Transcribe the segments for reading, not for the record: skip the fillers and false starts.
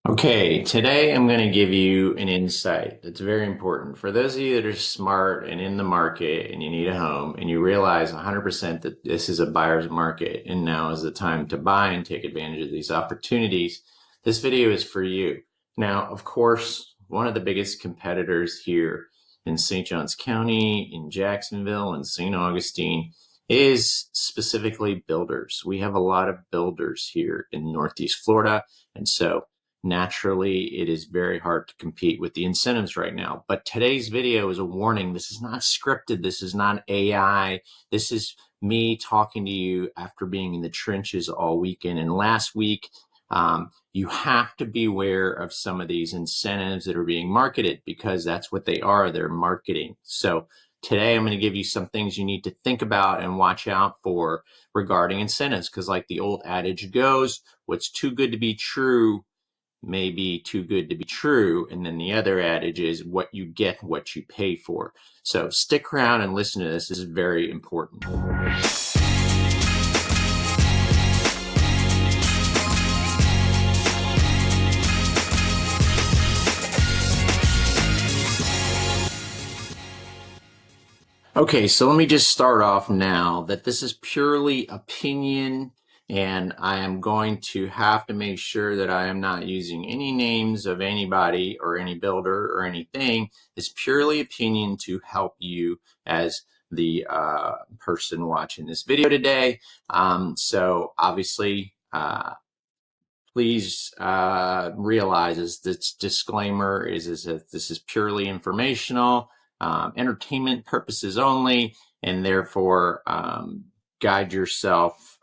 Okay, today I'm going to give you an insight that's very important. For those of you that are smart and in the market and you need a home and you realize 100% that this is a buyer's market and now is the time to buy and take advantage of these opportunities, this video is for you. Now, of course, one of the biggest competitors here in St. Johns County, in Jacksonville, and St. Augustine is specifically builders. We have a lot of builders here in Northeast Florida, and so naturally, it is very hard to compete with the incentives right now. But today's video is a warning. This is not scripted. This is not AI. This is me talking to you after being in the trenches all weekend. And last week, you have to be aware of some of these incentives that are being marketed because that's what they are. They're marketing. So today, I'm going to give you some things you need to think about and watch out for regarding incentives. Because like the old adage goes, what's too good to be true may be too good to be true. And then the other adage is what you get, what you pay for. So stick around and listen to this. This is very important. Okay, so let me just start off now that this is purely opinion, and I am going to have to make sure that I am not using any names of anybody or any builder or anything. It's purely opinion to help you as the person watching this video today. So obviously, please realize this disclaimer is that this is purely informational, entertainment purposes only, and therefore guide yourself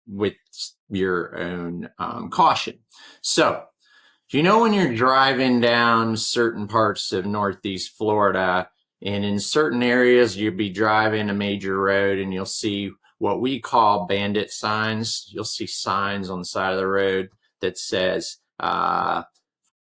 with your own caution. So, do you know when you're driving down certain parts of Northeast Florida, and in certain areas you'll be driving a major road and you'll see what we call bandit signs. You'll see signs on the side of the road that says 4.5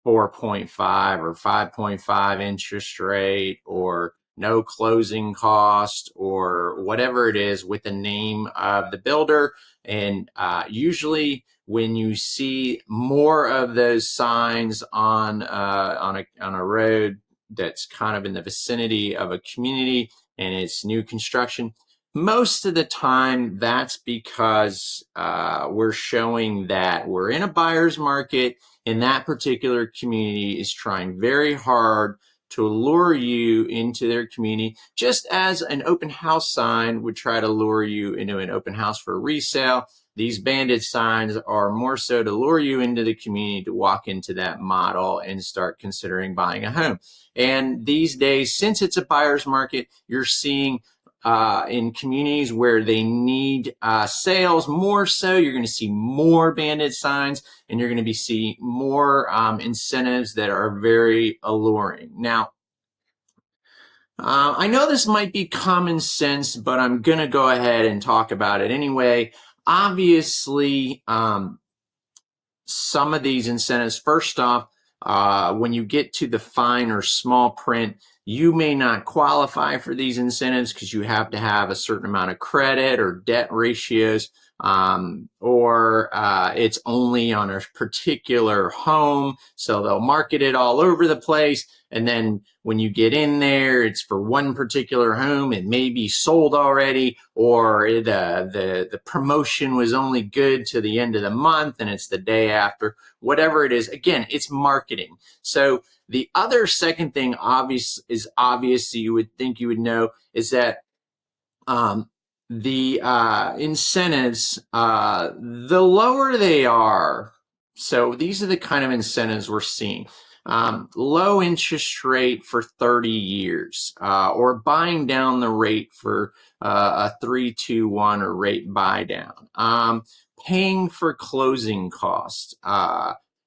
or 5.5 interest rate or no closing cost or whatever it is with the name of the builder. And usually when you see more of those signs on a road that's kind of in the vicinity of a community and it's new construction, most of the time that's because we're showing that we're in a buyer's market and that particular community is trying very hard to lure you into their community, just as an open house sign would try to lure you into an open house for resale. These bandit signs are more so to lure you into the community to walk into that model and start considering buying a home. And these days, since it's a buyer's market, you're seeing in communities where they need sales more so, you're going to see more bandit signs and you're going to be seeing more incentives that are very alluring. Now, I know this might be common sense, but I'm going to go ahead and talk about it anyway. Obviously, some of these incentives, first off, when you get to the fine or small print, you may not qualify for these incentives because you have to have a certain amount of credit or debt ratios, or it's only on a particular home, so they'll market it all over the place. And then when you get in there, it's for one particular home. It may be sold already, or the promotion was only good to the end of the month and it's the day after. Whatever it is, again, it's marketing. So the other second thing obvious you would think you would know is that the incentives, the lower they are, so these are the kind of incentives we're seeing. Low interest rate for 30 years, or buying down the rate for a 3-2-1 or rate buy down, paying for closing costs,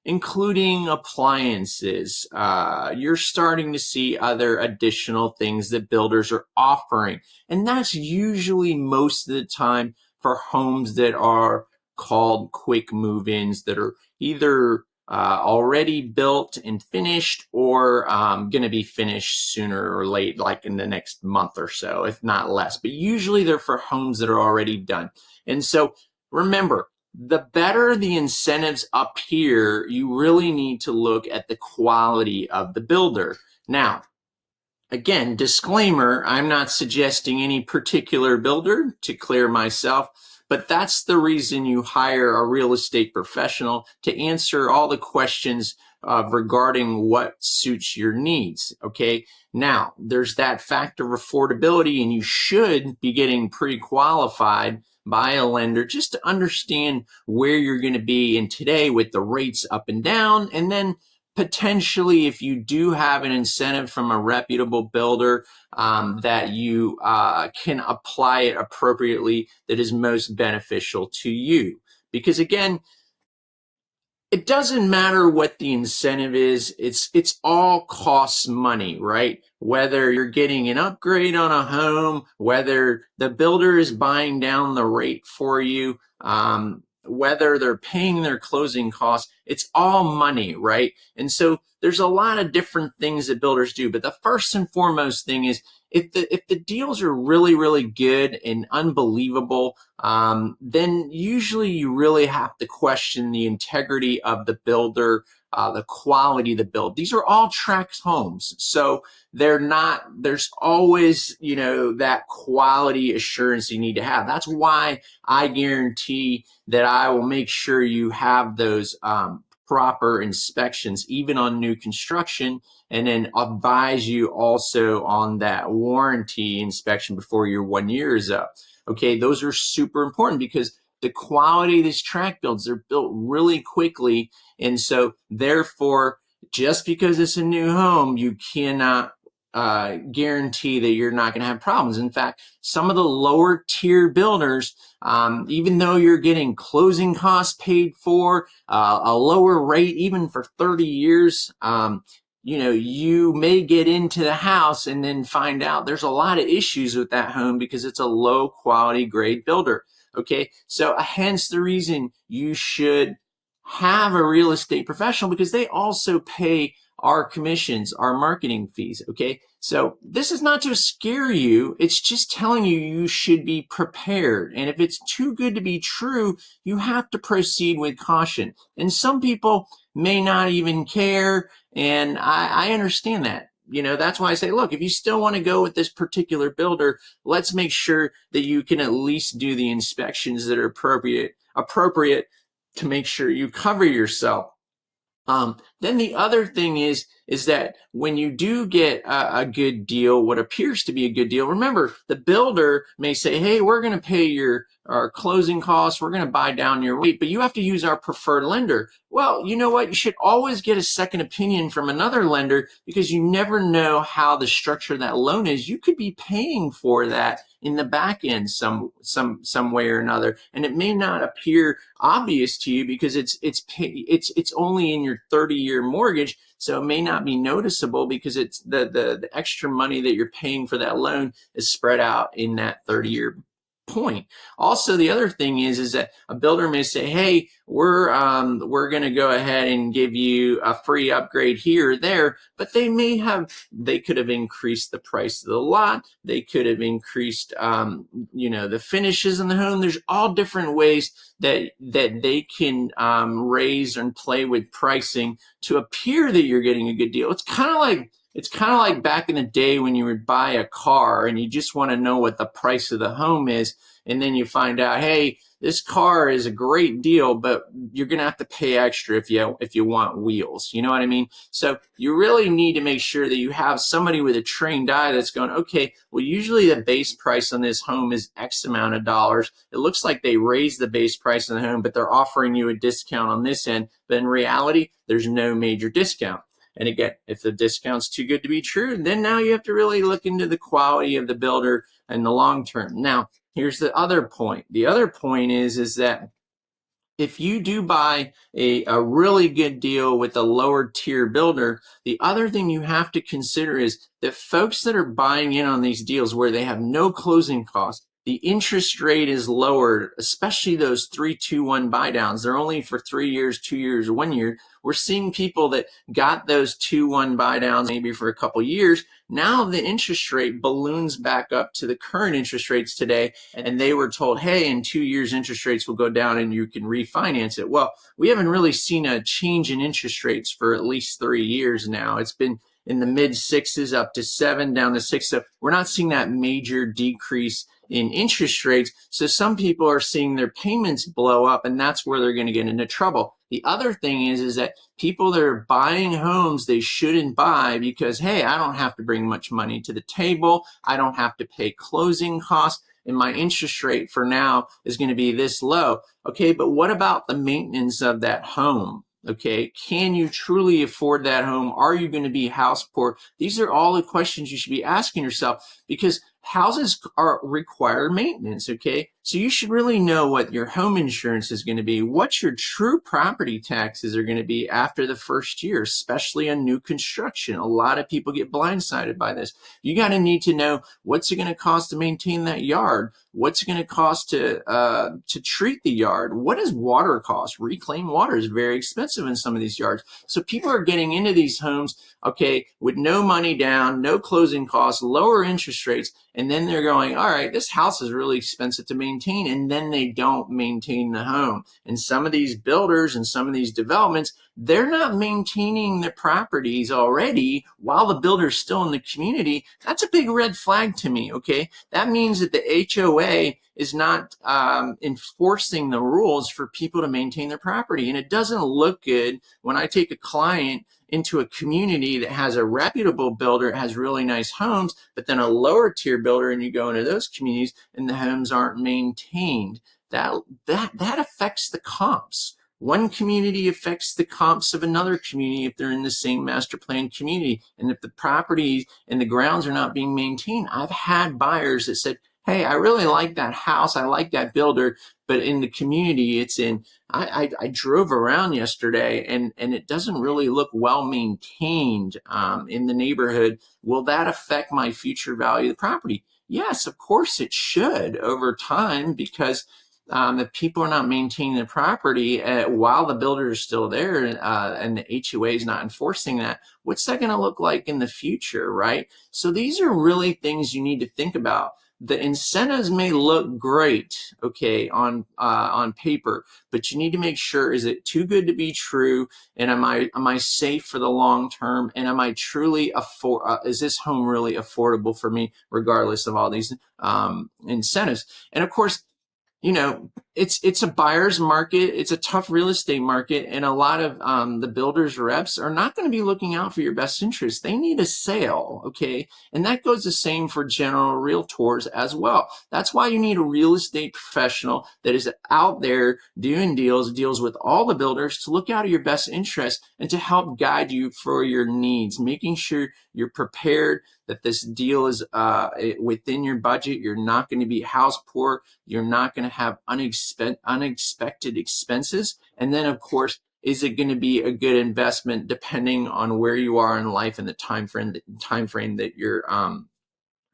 including appliances. You're starting to see other additional things that builders are offering. And that's usually most of the time for homes that are called quick move-ins, that are either already built and finished or going to be finished sooner or late, like in the next month or so, if not less. But usually they're for homes that are already done. And so remember, the better the incentives up here, you really need to look at the quality of the builder. Now, again, disclaimer, I'm not suggesting any particular builder to clear myself, but that's the reason you hire a real estate professional to answer all the questions regarding what suits your needs. Okay. Now, there's that factor of affordability, and you should be getting pre-qualified by a lender just to understand where you're going to be in today with the rates up and down, and then potentially, if you do have an incentive from a reputable builder, that you can apply it appropriately that is most beneficial to you. Because again, it doesn't matter what the incentive is. It's all costs money, right? Whether you're getting an upgrade on a home, whether the builder is buying down the rate for you, whether they're paying their closing costs, it's all money, right? And so there's a lot of different things that builders do. But the first and foremost thing is, if the deals are really, really good and unbelievable, then usually you really have to question the integrity of the builder, the quality of the build. These are all tract homes, so they're not. There's always, that quality assurance you need to have. That's why I guarantee that I will make sure you have those proper inspections, even on new construction, and then advise you also on that warranty inspection before your 1 year is up. Okay, those are super important because the quality of these tract builds, they're built really quickly. And so therefore, just because it's a new home, you cannot guarantee that you're not going to have problems. In fact, some of the lower tier builders, even though you're getting closing costs paid for, a lower rate, even for 30 years, you may get into the house and then find out there's a lot of issues with that home because it's a low quality grade builder. Okay, so hence the reason you should have a real estate professional, because they also pay our commissions, our marketing fees. Okay, so this is not to scare you, it's just telling you you should be prepared. And if it's too good to be true, you have to proceed with caution. And some people may not even care, and I understand that. That's why I say, look, if you still want to go with this particular builder, let's make sure that you can at least do the inspections that are appropriate to make sure you cover yourself. Then the other thing is that when you do get a good deal, what appears to be a good deal, remember, the builder may say, hey, we're going to pay our closing costs, we're going to buy down your rate, but you have to use our preferred lender. Well, you know what? You should always get a second opinion from another lender, because you never know how the structure of that loan is. You could be paying for that in the back end some way or another, and it may not appear obvious to you because it's only in your 30-year mortgage, so it may not be noticeable because it's the extra money that you're paying for that loan is spread out in that 30-year point. Also, the other thing is that a builder may say, hey, we're going to go ahead and give you a free upgrade here or there, but they could have increased the price of the lot, they could have increased the finishes in the home. There's all different ways that they can raise and play with pricing to appear that you're getting a good deal. It's kind of like back in the day when you would buy a car and you just want to know what the price of the home is, and then you find out, hey, this car is a great deal, but you're going to have to pay extra if you want wheels. You know what I mean? So you really need to make sure that you have somebody with a trained eye that's going, okay, well, usually the base price on this home is X amount of dollars. It looks like they raised the base price of the home, but they're offering you a discount on this end. But in reality, there's no major discount. And again, if the discount's too good to be true, then now you have to really look into the quality of the builder in the long term. Now, here's the other point. The other point is that if you do buy a really good deal with a lower tier builder, the other thing you have to consider is that folks that are buying in on these deals where they have no closing costs, the interest rate is lowered, especially those 3-2-1 buy downs. They're only for 3 years, 2 years, 1 year. We're seeing people that got those 2-1 buy downs maybe for a couple years. Now the interest rate balloons back up to the current interest rates today, and they were told, hey, in 2 years interest rates will go down and you can refinance it. Well, we haven't really seen a change in interest rates for at least 3 years now. It's been in the mid sixes up to 7, down to 6. So we're not seeing that major decrease in interest rates. So some people are seeing their payments blow up, and that's where they're going to get into trouble. The other thing is that people that are buying homes they shouldn't buy because, hey, I don't have to bring much money to the table. I don't have to pay closing costs, and my interest rate for now is going to be this low. Okay, but what about the maintenance of that home? Okay, can you truly afford that home? Are you going to be house poor? These are all the questions you should be asking yourself, because houses require maintenance. Okay, so you should really know what your home insurance is going to be, what your true property taxes are going to be after the first year, especially on new construction. A lot of people get blindsided by this. You got to need to know what's it going to cost to maintain that yard. What's it going to cost to treat the yard? What does water cost? Reclaimed water is very expensive in some of these yards. So people are getting into these homes, okay, with no money down, no closing costs, lower interest rates, and then they're going, all right, this house is really expensive to maintain, and then they don't maintain the home. And some of these builders and some of these developments, they're not maintaining the properties already while the builder's still in the community. That's a big red flag to me, okay? That means that the HOA is not enforcing the rules for people to maintain their property. And it doesn't look good when I take a client into a community that has a reputable builder, has really nice homes, but then a lower tier builder, and you go into those communities and the homes aren't maintained. That affects the comps. One community affects the comps of another community if they're in the same master plan community. And if the properties and the grounds are not being maintained, I've had buyers that said, hey, I really like that house, I like that builder, but in the community it's in, I drove around yesterday and it doesn't really look well maintained in the neighborhood. Will that affect my future value of the property? Yes, of course it should over time, because if people are not maintaining the property while the builder is still there and the HOA is not enforcing that, what's that going to look like in the future, right? So these are really things you need to think about. The incentives may look great, okay, on paper, but you need to make sure, is it too good to be true? And am I safe for the long term? And am I truly is this home really affordable for me, regardless of all these incentives? And of course, you know, it's a buyer's market. It's a tough real estate market, and a lot of the builders reps are not going to be looking out for your best interest. They need a sale, okay? And that goes the same for general realtors as well. That's why you need a real estate professional that is out there doing deals with all the builders to look out of your best interest and to help guide you for your needs, making sure you're prepared, that this deal is within your budget. You're not going to be house poor. You're not going to have unexpected expenses. And then, of course, is it going to be a good investment depending on where you are in life and the time frame that you're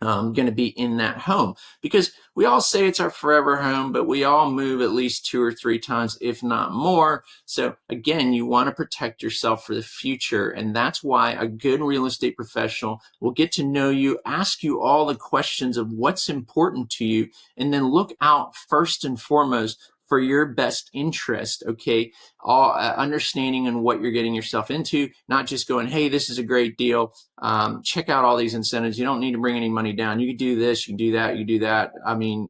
going to be in that home? Because we all say it's our forever home, but we all move at least 2 or 3 times, if not more. So again, you want to protect yourself for the future. And that's why a good real estate professional will get to know you, ask you all the questions of what's important to you, and then look out first and foremost for your best interest, okay? All understanding on what you're getting yourself into, not just going, hey, this is a great deal. Check out all these incentives. You don't need to bring any money down. You can do this, you can do that, you do that. I mean,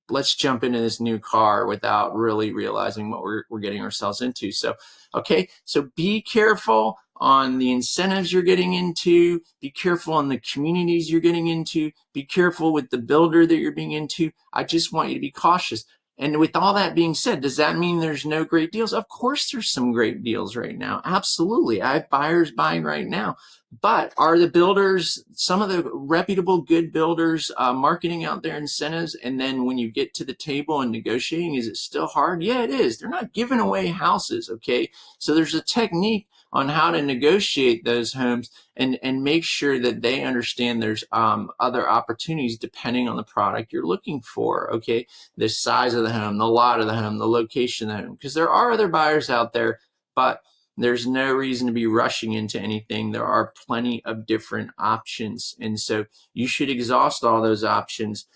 let's jump into this new car without really realizing what we're getting ourselves into. So, okay, so be careful on the incentives you're getting into, be careful on the communities you're getting into, be careful with the builder that you're being into. I just want you to be cautious. And with all that being said, does that mean there's no great deals? Of course there's some great deals right now. Absolutely. I have buyers buying right now. But are the builders, some of the reputable, good builders, marketing out their incentives? And then when you get to the table and negotiating, is it still hard? Yeah, it is. They're not giving away houses, okay? So there's a technique on how to negotiate those homes and make sure that they understand there's other opportunities depending on the product you're looking for, okay? The size of the home, the lot of the home, the location of the home, because there are other buyers out there, but there's no reason to be rushing into anything. There are plenty of different options. And so you should exhaust all those options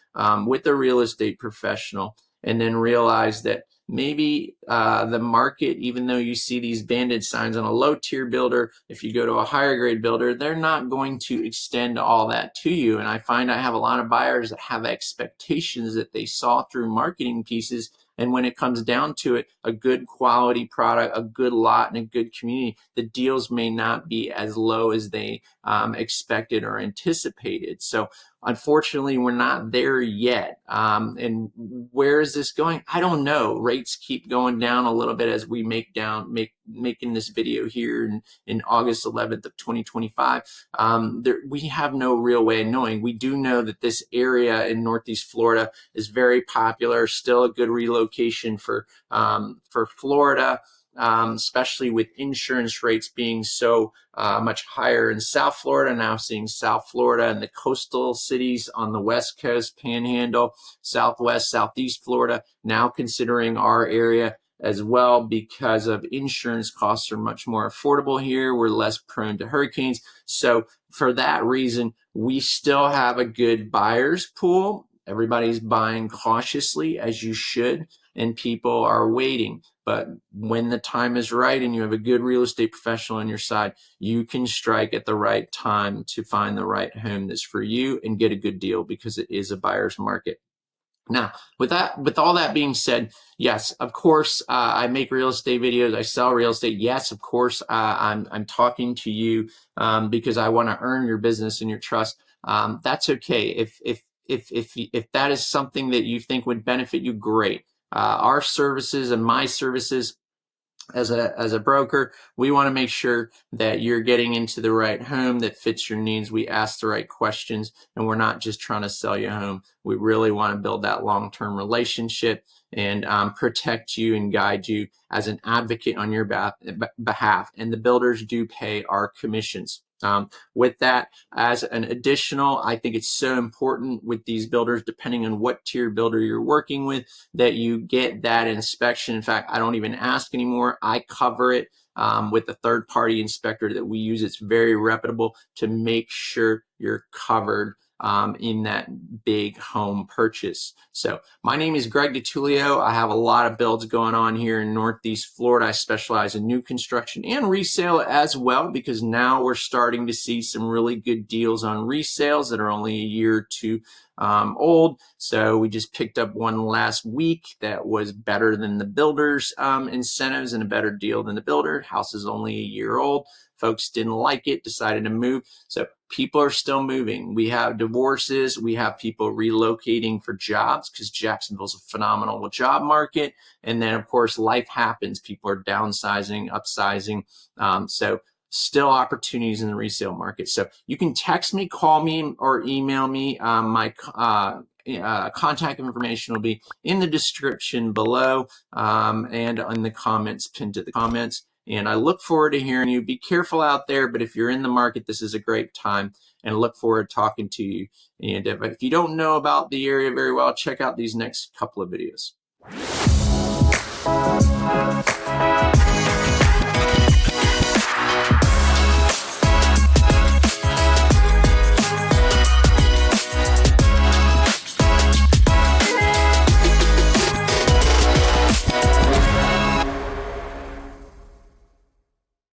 with a real estate professional, and then realize that maybe the market, even though you see these banded signs on a low tier builder, if you go to a higher grade builder, they're not going to extend all that to you. And I find I have a lot of buyers that have expectations that they saw through marketing pieces, and when it comes down to it, a good quality product, a good lot, and a good community, the deals may not be as low as they expected or anticipated. So unfortunately, we're not there yet. And where is this going? I don't know. Rates keep going down a little bit as we making this video here in August 11th of 2025. We have no real way of knowing. We do know that this area in Northeast Florida is very popular, still a good relocation for Florida. Especially with insurance rates being so much higher in South Florida, now seeing South Florida and the coastal cities on the West Coast, Panhandle, Southwest, Southeast Florida, now considering our area as well, because of insurance costs are much more affordable here. We're less prone to hurricanes. So for that reason, we still have a good buyer's pool. Everybody's buying cautiously, as you should, and people are waiting. But when the time is right and you have a good real estate professional on your side, you can strike at the right time to find the right home that's for you and get a good deal, because it is a buyer's market. Now, with all that being said, yes, of course, I make real estate videos. I sell real estate. Yes, of course, I'm talking to you because I want to earn your business and your trust. That's okay. If that is something that you think would benefit you, great. Our services and my services as a broker, we want to make sure that you're getting into the right home that fits your needs. We ask the right questions, and we're not just trying to sell you a home. We really want to build that long-term relationship and protect you and guide you as an advocate on your behalf. And the builders do pay our commissions. With that, as an additional, I think it's so important with these builders, depending on what tier builder you're working with, that you get that inspection. In fact, I don't even ask anymore. I cover it with a third-party inspector that we use. It's very reputable to make sure you're covered in that big home purchase. So my name is Greg DeTullio. I have a lot of builds going on here in Northeast Florida. I specialize in new construction and resale as well, because now we're starting to see some really good deals on resales that are only a year or two old. So we just picked up one last week that was better than the builder's incentives and a better deal than the builder. House is only a year old. Folks didn't like it, decided to move. So people are still moving. We have divorces. We have people relocating for jobs, because Jacksonville's a phenomenal job market. And then, of course, life happens. People are downsizing, upsizing. So still opportunities in the resale market. So you can text me, call me, or email me. My contact information will be in the description below and in the comments, pinned to the comments. And I look forward to hearing you. Be careful out there, but if you're in the market, this is a great time, and I look forward to talking to you. And if you don't know about the area very well, check out these next couple of videos.